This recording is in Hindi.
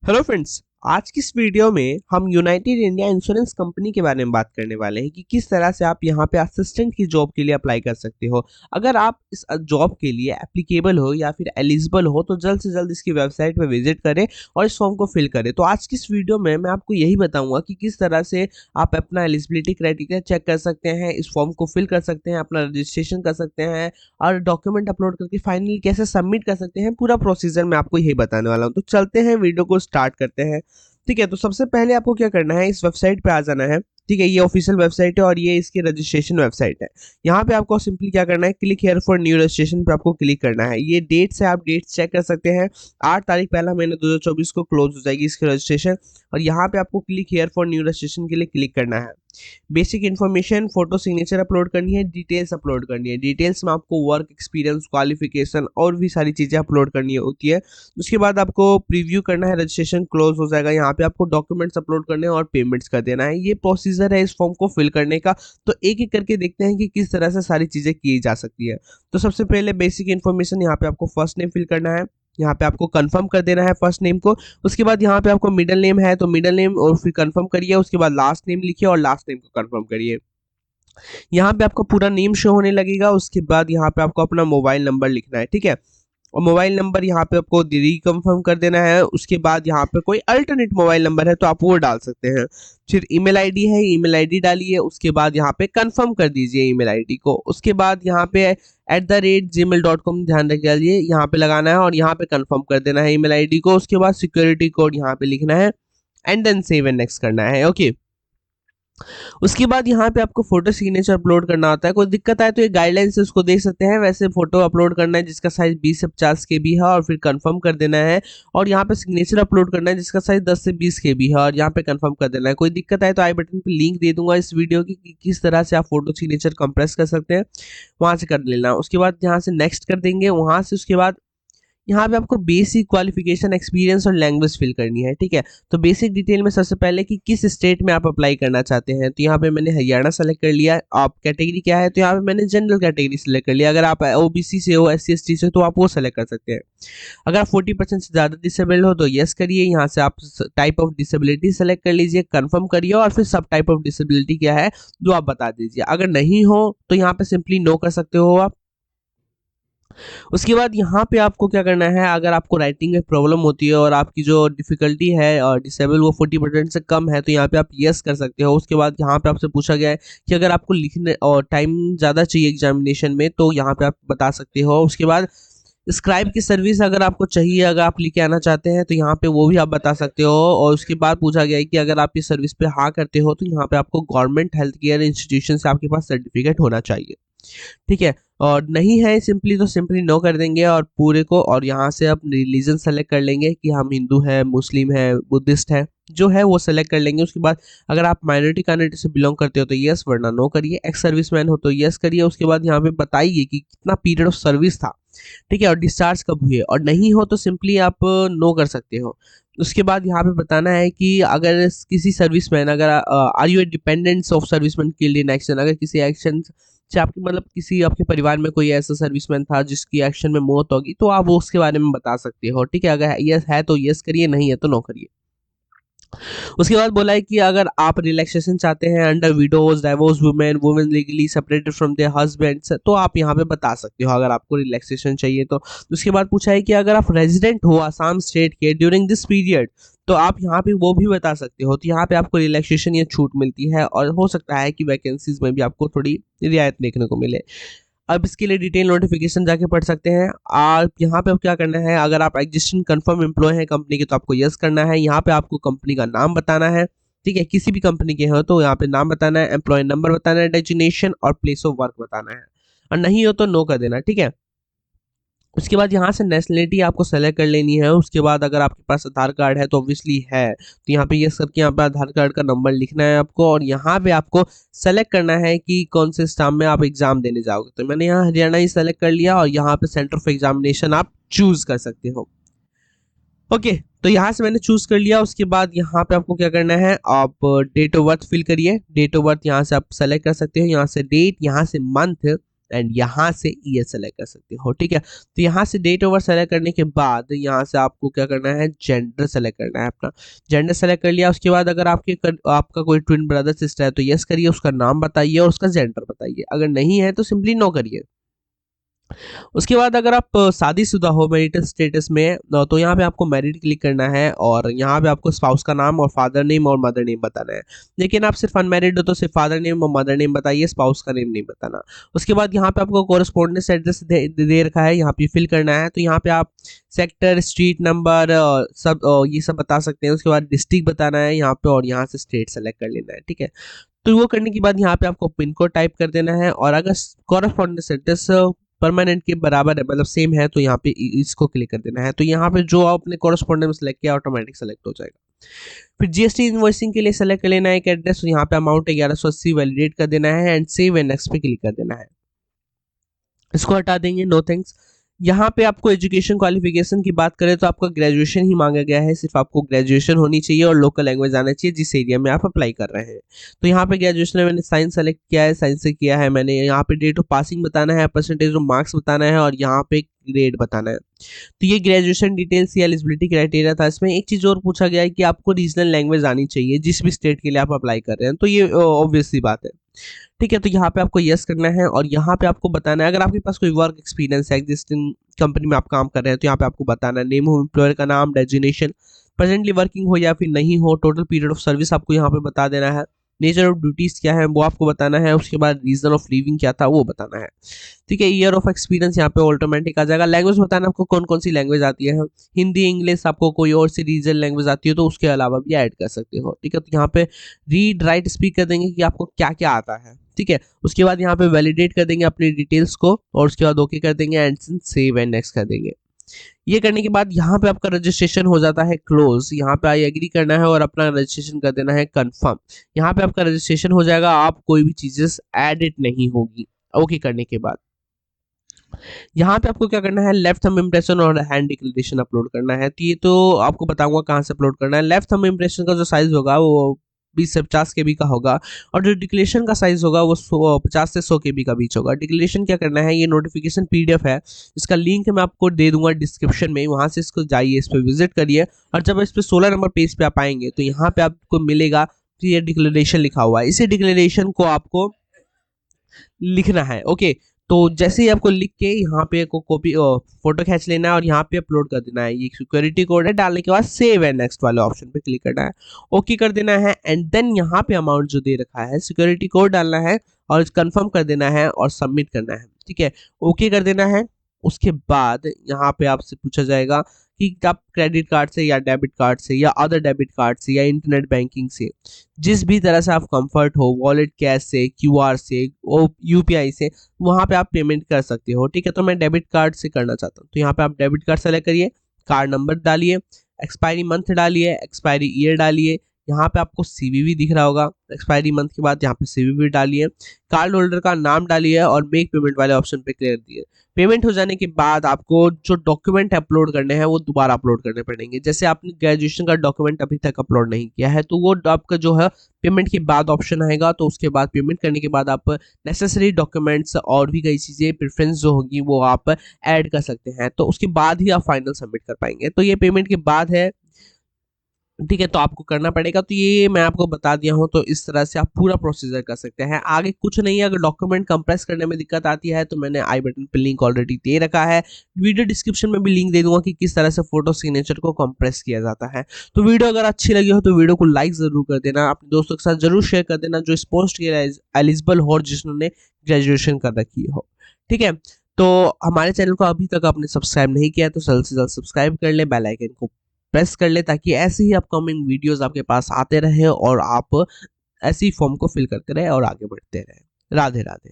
Hello friends. आज की इस वीडियो में हम यूनाइटेड इंडिया इंश्योरेंस कंपनी के बारे में बात करने वाले हैं कि किस तरह से आप यहाँ पे असिस्टेंट की जॉब के लिए अप्लाई कर सकते हो। अगर आप इस जॉब के लिए एप्लीकेबल हो या फिर एलिजिबल हो तो जल्द से जल्द इसकी वेबसाइट पे विजिट करें और इस फॉर्म को फिल करें। तो आज की इस वीडियो में मैं आपको यही बताऊंगा कि किस तरह से आप अपना एलिजिबिलिटी क्राइटेरिया चेक कर सकते हैं, इस फॉर्म को फिल कर सकते हैं, अपना रजिस्ट्रेशन कर सकते हैं और डॉक्यूमेंट अपलोड करके फाइनली कैसे सबमिट कर सकते हैं। पूरा प्रोसीजर मैं आपको यही बताने वाला हूँ। तो चलते हैं, वीडियो को स्टार्ट करते हैं। ठीक है, तो सबसे पहले आपको क्या करना है, इस वेबसाइट पे आ जाना है। ठीक है, ये ऑफिशियल वेबसाइट है और ये इसकी रजिस्ट्रेशन वेबसाइट है। यहाँ पे आपको सिंपली क्या करना है, click here for new registration पे आपको क्लिक करना है। ये डेट्स है, आप डेट्स चेक कर सकते हैं। 8 तारीख पहला महीना 2024 को क्लोज हो जाएगी इसकी रजिस्ट्रेशन। और यहाँ पे आपको click here for new registration के लिए क्लिक करना है। Basic information, photo signature upload करनी है, डिटेल्स अपलोड करनी है। डिटेल्स में आपको वर्क एक्सपीरियंस, क्वालिफिकेशन और भी सारी चीज़ें अपलोड करनी होती है। उसके बाद आपको प्रीव्यू करना है, रजिस्ट्रेशन क्लोज हो जाएगा। यहाँ पे आपको डॉक्यूमेंट्स अपलोड करने हैं और पेमेंट्स कर देना है। ये प्रोसीजर है इस फॉर्म को फिल करने का। तो एक एक करके देखते हैं कि किस तरह से सारी चीज़ें की जा सकती है। तो सबसे पहले बेसिक इन्फॉर्मेशन, यहाँ पे आपको फर्स्ट नेम फिल करना है। यहाँ पे आपको कंफर्म कर देना है फर्स्ट नेम को। उसके बाद यहाँ पे आपको मिडिल नेम है तो मिडिल नेम और फिर कंफर्म करिए। उसके बाद लास्ट नेम लिखिए और लास्ट नेम को कंफर्म करिए। यहाँ पे आपको पूरा नेम शो होने लगेगा। उसके बाद यहाँ पे आपको अपना मोबाइल नंबर लिखना है। ठीक है, और मोबाइल नंबर यहाँ पे आपको रिकन्फर्म कर देना है। उसके बाद यहाँ पे कोई अल्टरनेट मोबाइल नंबर है तो आप वो डाल सकते हैं। फिर ईमेल आईडी है, ईमेल आईडी डालिए। उसके बाद यहाँ पे कंफर्म कर दीजिए ईमेल आईडी को। उसके बाद यहाँ पे @gmail.com ध्यान रखिए, यहाँ पे लगाना है और यहाँ पे कंफर्म कर देना है ईमेल आईडी को। उसके बाद सिक्योरिटी कोड यहाँ पे लिखना है and then save and next करना है। ओके, उसके बाद यहाँ पे आपको फोटो सिग्नेचर अपलोड करना होता है। कोई दिक्कत आए तो ये गाइडलाइंस है, उसको देख सकते हैं। वैसे फोटो अपलोड करना है जिसका साइज 20 से 50 KB है और फिर कंफर्म कर देना है। और यहाँ पे सिग्नेचर अपलोड करना है जिसका साइज 10 से 20 KB है और यहाँ पे कंफर्म कर देना है। कोई दिक्कत आए तो आई बटन पे लिंक दे दूंगा इस वीडियो की कि किस तरह से आप फोटो सिग्नेचर कंप्रेस कर सकते हैं, वहां से कर लेना। उसके बाद यहाँ से नेक्स्ट कर देंगे वहां से। उसके बाद यहाँ पे आपको बेसिक क्वालिफिकेशन, एक्सपीरियंस और लैंग्वेज फिल करनी है। ठीक है, तो बेसिक डिटेल में सबसे पहले कि किस स्टेट में आप अप्लाई करना चाहते हैं। तो यहाँ पे मैंने हरियाणा सेलेक्ट कर लिया। आप कैटेगरी क्या है, तो यहाँ पे मैंने जनरल कैटेगरी सेलेक्ट कर लिया। अगर आप OBC से हो, SC ST से हो तो आप वो सेलेक्ट कर सकते हैं। अगर आप 40% से ज़्यादा डिसेबल्ड हो तो यस करिए। यहाँ से आप टाइप ऑफ डिसेबिलिटी सेलेक्ट कर लीजिए, कन्फर्म करिए और फिर सब टाइप ऑफ डिसेबिलिटी क्या है जो आप बता दीजिए। अगर नहीं हो तो यहाँ पे सिंपली नो कर सकते हो आप। उसके बाद यहाँ पे आपको क्या करना है, अगर आपको राइटिंग में प्रॉब्लम होती है और आपकी जो डिफिकल्टी है और डिसेबल वो 40% से कम है तो यहाँ पे आप यस कर सकते हो। उसके बाद यहाँ पे आपसे पूछा गया है कि अगर आपको लिखने और टाइम ज़्यादा चाहिए एग्जामिनेशन में तो यहाँ पे आप बता सकते हो। उसके बाद स्क्राइब की सर्विस अगर आपको चाहिए, अगर आप लेके आना चाहते हैं तो यहाँ पे वो भी आप बता सकते हो। और उसके बाद पूछा गया है कि अगर आप इस सर्विस पे हाँ करते हो तो यहाँ पे आपको गवर्नमेंट हेल्थ केयर इंस्टीट्यूशन से आपके पास सर्टिफिकेट होना चाहिए। ठीक है, और नहीं है सिंपली तो सिंपली नो कर देंगे और पूरे को। और यहाँ से आप रिलीजन सेलेक्ट कर लेंगे कि हम हिंदू है, मुस्लिम है, बुद्धिस्ट है, जो है वो सेलेक्ट कर लेंगे। उसके बाद अगर आप माइनॉरिटी कम्युनिटी से बिलोंग करते हो तो यस, वरना नो करिए। एक्स सर्विसमैन हो तो यस करिए। उसके बाद यहाँ पे बताइए कि कितना पीरियड ऑफ सर्विस था। ठीक है, और डिस्चार्ज कब हुए। और नहीं हो तो सिंपली आप नो कर सकते हो। उसके बाद यहाँ पे बताना है कि अगर किसी सर्विसमैन, अगर are you a dependents of serviceman killed in action, अगर किसी एक्शन से आपकी मतलब किसी आपके परिवार में कोई ऐसा सर्विसमैन था जिसकी एक्शन में मौत होगी तो आप वो उसके बारे में बता सकते हो। ठीक है, अगर यस है तो यस करिए, नहीं है तो नो करिए। उसके बाद बोला है कि अगर आप रिलैक्सेशन चाहते हैं under widows, divorce women, women legally separated from their husbands, तो आप यहाँ पे बता सकते हो अगर आपको रिलैक्सेशन चाहिए तो। उसके बाद पूछा है कि अगर आप रेजिडेंट हो आसाम स्टेट के ड्यूरिंग दिस पीरियड तो आप यहाँ पे वो भी बता सकते हो। तो यहाँ पे आपको रिलैक्सेशन या छूट मिलती है और हो सकता है कि वैकेंसीज में भी आपको थोड़ी रियायत देखने को मिले। अब इसके लिए डिटेल नोटिफिकेशन जाके पढ़ सकते हैं। आप यहाँ पे अब क्या करना है, अगर आप एग्जिस्टिंग कंफर्म एम्प्लॉय हैं कंपनी के तो आपको यस करना है। यहाँ पे आपको कंपनी का नाम बताना है। ठीक है, किसी भी कंपनी के हो तो यहाँ पे नाम बताना है, एम्प्लॉय नंबर बताना है, डेजिग्नेशन और प्लेस ऑफ वर्क बताना है। और नहीं हो तो नो कर देना। ठीक है, उसके बाद यहाँ से नेशनलिटी आपको सेलेक्ट कर लेनी है। उसके बाद अगर आपके पास आधार कार्ड है तो ऑब्वियसली है तो यहाँ पे यस करके यहाँ पे आधार कार्ड का नंबर लिखना है आपको। और यहाँ पे आपको सेलेक्ट करना है कि कौन से स्टाम में आप एग्जाम देने जाओगे। तो मैंने यहाँ हरियाणा ही सेलेक्ट कर लिया और यहाँ पे सेंटर ऑफ एग्जामिनेशन आप चूज कर सकते हो। ओके, तो यहाँ से मैंने चूज कर लिया। उसके बाद यहाँ पे आपको क्या करना है, आप डेट ऑफ बर्थ फिल करिए। डेट ऑफ बर्थ यहाँ से आप सेलेक्ट कर सकते हो, यहाँ से डेट, यहाँ से मंथ, एंड यहाँ से ईयर सेलेक्ट कर सकते हो। ठीक है, तो यहाँ से डेट ऑफ बर्थ सेलेक्ट करने के बाद यहाँ से आपको क्या करना है, जेंडर सेलेक्ट करना है। अपना जेंडर सेलेक्ट कर लिया, उसके बाद अगर आपका कोई ट्विन ब्रदर सिस्टर है तो यस करिए, उसका नाम बताइए और उसका जेंडर बताइए। अगर नहीं है तो सिंपली नो करिए। उसके बाद अगर आप शादीशुदा हो मैरिटल स्टेटस में तो यहाँ पे आपको मैरिड क्लिक करना है और यहाँ पे आपको स्पाउस का नाम और फादर नेम और मदर नेम बताना है। लेकिन आप सिर्फ अनमैरिड हो तो सिर्फ फादर नेम और मदर नेम बताइए, स्पाउस का नेम नहीं बताना। उसके बाद यहाँ पे आपको कोरस्पोंडेंस एड्रेस दे रखा है, यहाँ पे फिल करना है। तो यहाँ पे आप सेक्टर, स्ट्रीट नंबर सब ये सब बता सकते हैं। उसके बाद डिस्ट्रिक्ट बताना है यहाँ पे और यहाँ से स्टेट सेलेक्ट कर लेना है। ठीक है, तो वो करने के बाद यहाँ पे आपको पिन कोड टाइप कर देना है और अगर कॉरस्पॉन्डेंस एड्रेस परमानेंट के बराबर है मतलब सेम है तो यहाँ पे इसको क्लिक कर देना है। तो यहाँ पे जो आपने कॉरस्पॉन्डेंट में सेलेक्ट किया ऑटोमेटिक सेलेक्ट हो जाएगा। फिर जीएसटी इनवॉइसिंग के लिए सेलेक्ट कर लेना है एक एड्रेस, तो यहाँ पे अमाउंट 1180 वैलिडेट कर देना है एंड सेव एंड नेक्स्ट पे क्लिक कर देना है। इसको हटा देंगे, नो थैंक्स। यहाँ पे आपको एजुकेशन क्वालिफिकेशन की बात करें तो आपका ग्रेजुएशन ही मांगा गया है, सिर्फ आपको ग्रेजुएशन होनी चाहिए और लोकल लैंग्वेज आना चाहिए जिस एरिया में आप अप्लाई कर रहे हैं। तो यहाँ पे ग्रेजुएशन में मैंने साइंस सेलेक्ट किया है, साइंस से किया है मैंने। यहाँ पे डेट ऑफ पासिंग बताना है, परसेंटेज ऑफ मार्क्स बताना है और यहाँ पे ग्रेड बताना है। तो ये ग्रेजुएशन डिटेल्स या एलिजिबिलिटी क्राइटेरिया था। इसमें एक चीज़ और पूछा गया है कि आपको रीजनल लैंग्वेज आनी चाहिए जिस भी स्टेट के लिए आप अप्लाई कर रहे हैं, तो ये ऑब्वियस सी बात है। ठीक है, तो यहाँ पे आपको यस करना है और यहाँ पे आपको बताना है अगर आपके पास कोई वर्क एक्सपीरियंस है, एग्जिस्टिंग कंपनी में आप काम कर रहे हैं तो यहाँ पे आपको बताना है नेम ऑफ एम्प्लॉयर का नाम, डेजिग्नेशन, प्रेजेंटली वर्किंग हो या फिर नहीं हो, टोटल पीरियड ऑफ सर्विस आपको यहाँ पे बता देना है, नेचर ऑफ ड्यूटीज क्या है वो आपको बताना है, उसके बाद रीजन ऑफ लीविंग क्या था वो बताना है। ठीक है, ईयर ऑफ एक्सपीरियंस यहाँ पे ऑटोमेटिक आ जाएगा। लैंग्वेज बताना आपको कौन कौन सी लैंग्वेज आती है, हिंदी, इंग्लिश, आपको कोई और सी रीजनल लैंग्वेज आती है तो उसके अलावा भी ऐड कर सकते हो। ठीक है, तो यहाँ पे रीड राइट स्पीक कर देंगे कि आपको क्या क्या आता है। ठीक है, उसके बाद यहाँ पे वैलिडेट कर देंगे अपनी डिटेल्स को और उसके बाद ओके कर देंगे एंड सेव एंड नेक्स्ट कर देंगे। ये करने के बाद यहाँ पे आपका रजिस्ट्रेशन हो जाता है क्लोज। यहाँ पे आई एग्री करना है और अपना रजिस्ट्रेशन कर देना है कंफर्म। यहाँ पे आपका रजिस्ट्रेशन हो जाएगा, आप कोई भी चीजें एडिट नहीं होगी। ओके करने के बाद यहाँ पे आपको क्या करना है, लेफ्ट थंब इम्प्रेशन और हैंड डिक्लेरेशन अपलोड करना है। तो ये तो आपको बताऊंगा कहाँ से अपलोड करना है। लेफ्ट थंब इम्प्रेशन का जो साइज होगा वो 20 से 50 KB का होगा और जो डिक्लेरेशन का साइज होगा वो 50 से 100 KB का बीच होगा। डिक्लेरेशन क्या करना है, ये नोटिफिकेशन PDF है, इसका लिंक मैं आपको दे दूंगा डिस्क्रिप्शन में, वहां से इसको जाइए, इस पर विजिट करिए और जब इस पे 16 नंबर पेज पे आप आएंगे तो यहाँ पे आपको मिलेगा कि ये डिक्लेरेशन लिखा हुआ है। इसी डिक्लेरेशन को आपको लिखना है। ओके, तो जैसे ही आपको लिख के यहाँ पे को कॉपी फोटो खींच लेना है और यहाँ पे अपलोड कर देना है। ये सिक्योरिटी कोड है, डालने के बाद सेव एंड नेक्स्ट वाले ऑप्शन पे क्लिक करना है, ओके कर देना है एंड देन यहाँ पे अमाउंट जो दे रखा है सिक्योरिटी कोड डालना है और कंफर्म कर देना है और सबमिट करना है। ठीक है, ओके कर देना है। उसके बाद यहाँ पे आपसे पूछा जाएगा कि आप क्रेडिट कार्ड से या डेबिट कार्ड से या अदर डेबिट कार्ड से या इंटरनेट बैंकिंग से, जिस भी तरह से आप कंफर्ट हो, वॉलेट, कैश से, QR से, UPI से, वहाँ पे आप पेमेंट कर सकते हो। ठीक है, तो मैं डेबिट कार्ड से करना चाहता हूँ तो यहाँ पे आप डेबिट कार्ड सेलेक्ट करिए, कार्ड नंबर डालिए, एक्सपायरी मंथ डालिए, एक्सपायरी ईयर डालिए, यहाँ पे आपको CVV दिख रहा होगा, एक्सपायरी मंथ के बाद यहाँ पे CVV डालिए, कार्ड होल्डर का नाम डालिए और मेक पेमेंट वाले ऑप्शन पे क्लिक दिए। पेमेंट हो जाने के बाद आपको जो डॉक्यूमेंट अपलोड करने हैं वो दोबारा अपलोड करने पड़ेंगे। जैसे आपने ग्रेजुएशन का डॉक्यूमेंट अभी तक अपलोड नहीं किया है तो वो आपका जो है पेमेंट के बाद ऑप्शन आएगा, तो उसके बाद पेमेंट करने के बाद आप नेसेसरी डॉक्यूमेंट्स और भी कई चीज़ें प्रेफरेंस जो होगी वो आप ऐड कर सकते हैं, तो उसके बाद ही आप फाइनल सबमिट कर पाएंगे। तो ये पेमेंट के बाद है। ठीक है, तो आपको करना पड़ेगा। तो ये मैं आपको बता दिया हूँ, तो इस तरह से आप पूरा प्रोसीजर कर सकते हैं। आगे कुछ नहीं है, अगर डॉक्यूमेंट कंप्रेस करने में दिक्कत आती है तो मैंने आई बटन पे लिंक ऑलरेडी दे रखा है, वीडियो डिस्क्रिप्शन में भी लिंक दे दूंगा कि किस तरह से फोटो सिग्नेचर को कंप्रेस किया जाता है। तो वीडियो अगर अच्छी लगी हो तो वीडियो को लाइक जरूर कर देना, अपने दोस्तों के साथ जरूर शेयर कर देना जो इस पोस्ट के एलिजिबल हो जिन्होंने ग्रेजुएशन कर रखी हो। ठीक है, तो हमारे चैनल को अभी तक आपने सब्सक्राइब नहीं किया तो जल्द से जल्द सब्सक्राइब कर ले, बेल आइकन को प्रेस कर ले ताकि ऐसे ही अपकमिंग वीडियोस आपके पास आते रहे और आप ऐसी फॉर्म को फिल करते रहे और आगे बढ़ते रहे। राधे राधे।